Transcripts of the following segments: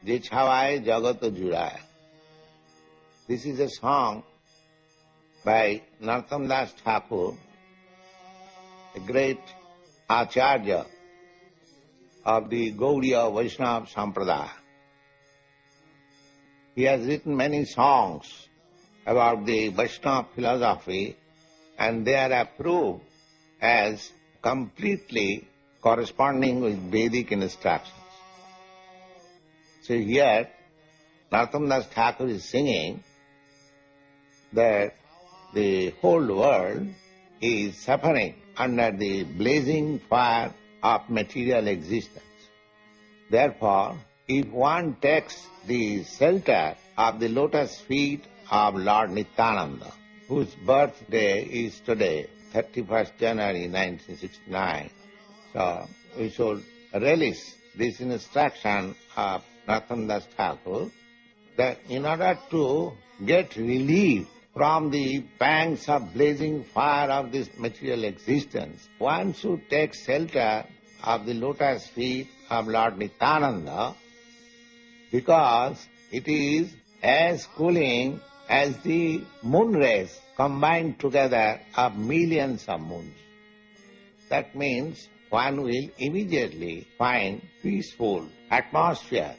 Je chhavaye jagat juraya. This is a song by Nithyananda Thakur, a great Acharya of the Gaudiya Vaishnava Sampradaya. He has written many songs about the Vaishnava philosophy, and they are approved as completely corresponding with Vedic instructions. So here, Nithyananda Thakur is singing that the whole world is suffering under the blazing fire of material existence. Therefore, if one takes the shelter of the lotus feet of Lord Nithyananda, whose birthday is today, 31st January 1969, so we should relish this instruction of Nithyananda Thakur that in order to get relief from the pangs of blazing fire of this material existence, one should take shelter of the lotus feet of Lord Nithyananda, because it is as cooling as the moon rays combined together of millions of moons. That means one will immediately find peaceful atmosphere.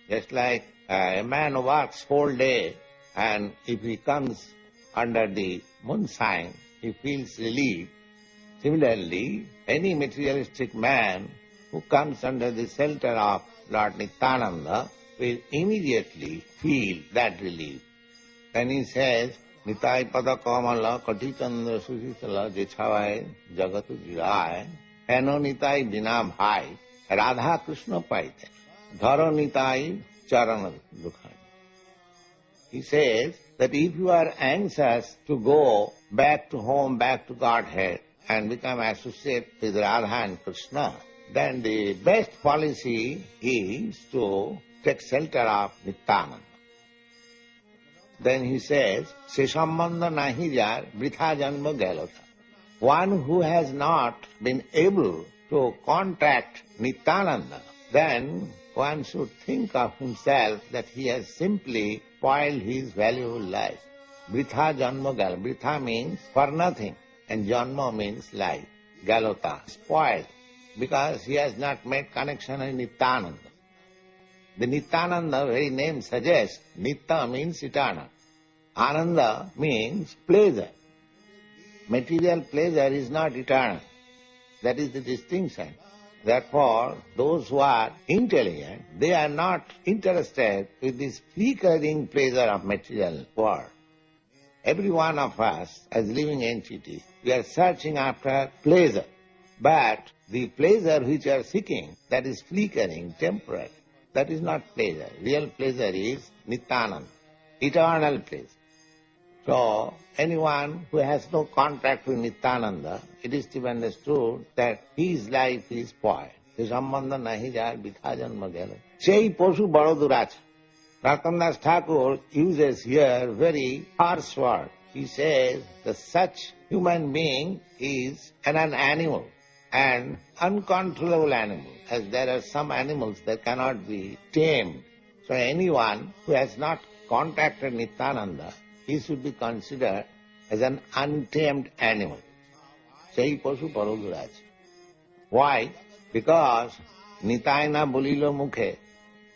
Just like a man works whole day, and if he comes under the moonshine, he feels relief. Similarly, any materialistic man who comes under the shelter of Lord Nithyananda will immediately feel that relief. Then he says, Nitai pada kamala kati chandra susitala jechhavai jagatu jirai eno nitai bina bhai Radha Krishna paite dharo nitai charana dukhai. He says that if you are anxious to go back to home, back to Godhead, and become associated with Radha and Krishna, then the best policy is to take shelter of Nithyananda. Then he says, Se sambandha nahi jar vritha janma galota. One who has not been able to contact Nithyananda, then one should think of himself that he has simply spoiled his valuable life. Vritha janma galota. Vritha means for nothing, and janma means life. Galota, spoiled, because he has not made connection with Nithyananda. The Nithyananda very name suggests, Nitya means eternal. Ananda means pleasure. Material pleasure is not eternal. That is the distinction. Therefore, those who are intelligent, they are not interested with this flickering pleasure of material world. Every one of us, as living entities, we are searching after pleasure. But the pleasure which we are seeking, that is flickering, temporary. That is not pleasure. Real pleasure is Nithyananda, eternal pleasure. So, anyone who has no contact with Nithyananda, it is to be understood that his life is spoiled. The sambandha nahi jar vitha janma gala. Sei posu bado duracha. Nithyananda Thakur uses here very harsh word. He says that such human being is an animal, an uncontrollable animal, as there are some animals that cannot be tamed. So anyone who has not contacted Nithyananda, he should be considered as an untamed animal. Sei pasu paroduraj. Why? Because Nitayana bolilo mukhe,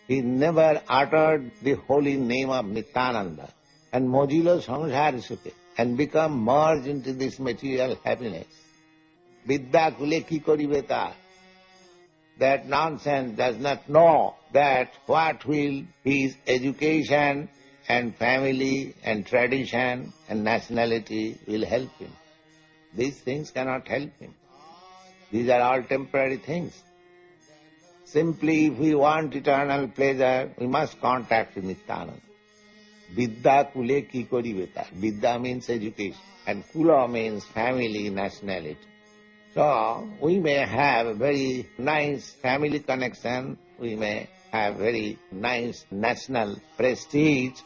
he never uttered the holy name of Nithyananda and mojilo samsar sukhe and become merged into this material happiness. Vidya kule ki koribe ta. That nonsense does not know that what will his education and family and tradition and nationality will help him. These things cannot help him. These are all temporary things. Simply, if we want eternal pleasure, we must contact with Nithyananda. Vidya kule ki koribeta. Vidya means education, and kula means family, nationality. So, we may have a very nice family connection, we may have very nice national prestige,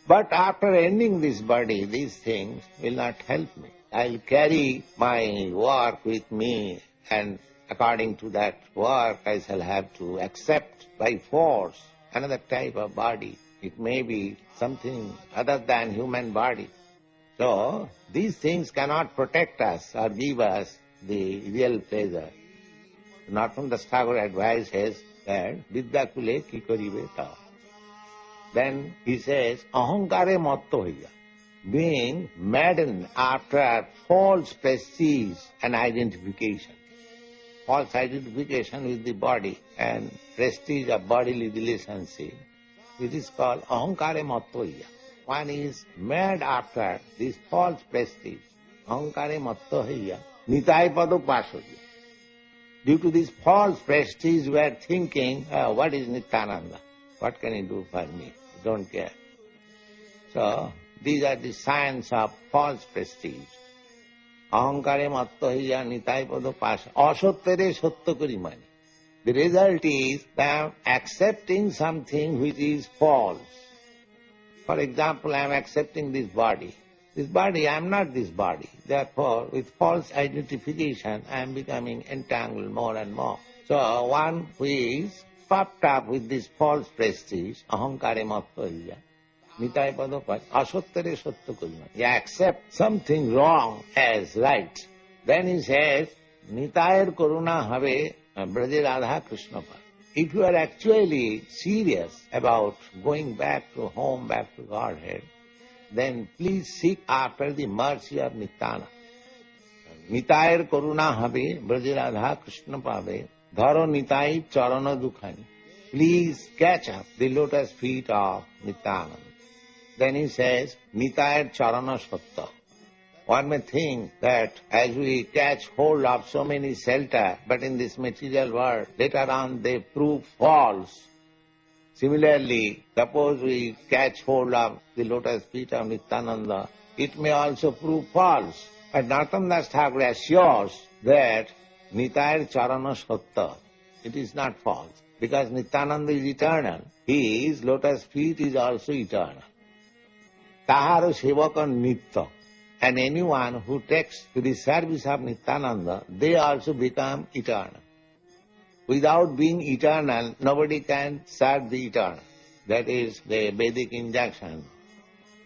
but after ending this body, these things will not help me. I'll carry my work with me, and according to that work I shall have to accept by force another type of body. It may be something other than human body. So, these things cannot protect us or give us the real pleasure. Nithyananda Thakur advises that Vidya kule ki karibe ta. Then he says, ahankare matto hoya, being maddened after false prestige and identification. False identification with the body and prestige of bodily relationship. It is called ahankare matto hoya. One is mad after this false prestige. Ahankare matto hoya, nitai pado pasoya. Due to this false prestige, we are thinking, what is Nithyananda? What can he do for me? I don't care. So, these are the signs of false prestige. Ahankare matto hiya nitai pado pasa. Asottere sotto kuri mani. The result is that I am accepting something which is false. For example, I am accepting this body. This body, I am not this body. Therefore, with false identification, I am becoming entangled more and more. So, one who is puffed up with this false prestige, ahankare matto hiya, nitai pado pasa, asottere sotto kuri mani. He accepts something wrong as right. Then he says, nitayar karuna have braje radha krishna pad. If you are actually serious about going back to home, back to Godhead, then please seek after the mercy of Nithyananda. Nitayar karuna habe braje radha krishna pade, dharo nitai charana dukhani. Please catch up the lotus feet of Nithyananda. Then he says, nitayar charana satta. One may think that as we catch hold of so many shelter, but in this material world, later on they prove false. Similarly, suppose we catch hold of the lotus feet of Nithyananda, it may also prove false. But Nithyananda Thakur assures that Nitayar Charana Satta, it is not false. Because Nithyananda is eternal, his lotus feet is also eternal. Taharo Sevaka Nitya. And anyone who takes to the service of Nithyananda, they also become eternal. Without being eternal, nobody can serve the eternal. That is the Vedic injunction.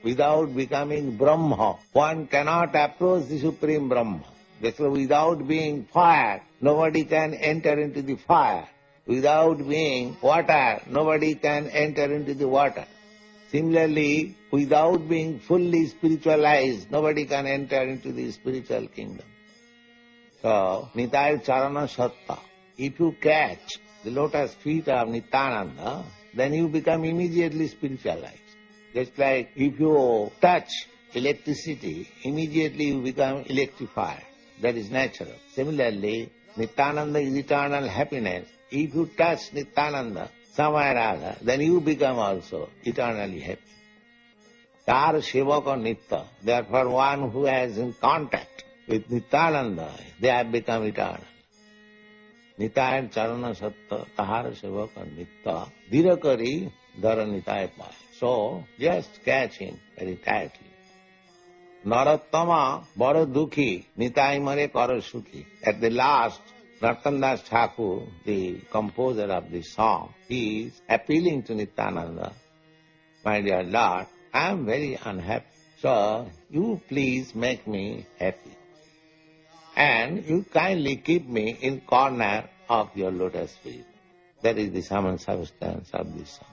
Without becoming Brahma, one cannot approach the Supreme Brahma. Therefore, without being fire, nobody can enter into the fire. Without being water, nobody can enter into the water. Similarly, without being fully spiritualized, nobody can enter into the spiritual kingdom. So, Nitayar Charana Satta. If you catch the lotus feet of Nithyananda, then you become immediately spiritualized. Just like if you touch electricity, immediately you become electrified. That is natural. Similarly, Nithyananda is eternal happiness. If you touch Nithyananda, somewhere or other, then you become also eternally happy. Tar Sevaka Nitya. Therefore, one who has in contact with Nithyananda, they have become eternal. Nitayar Charana Satta, Tahara Sevaka Nitya, Dhirakari Dhara Nitaya Paya. So, just catch him very tightly. Narattama Baro Dukhi, Nitai Mare Karo Sukhi. At the last, Nithyananda Thakur, the composer of this song, he is appealing to Nithyananda, my dear Lord, I am very unhappy. So, you please make me happy. And you kindly keep me in corner of your lotus feet. That is the sum and substance of this song.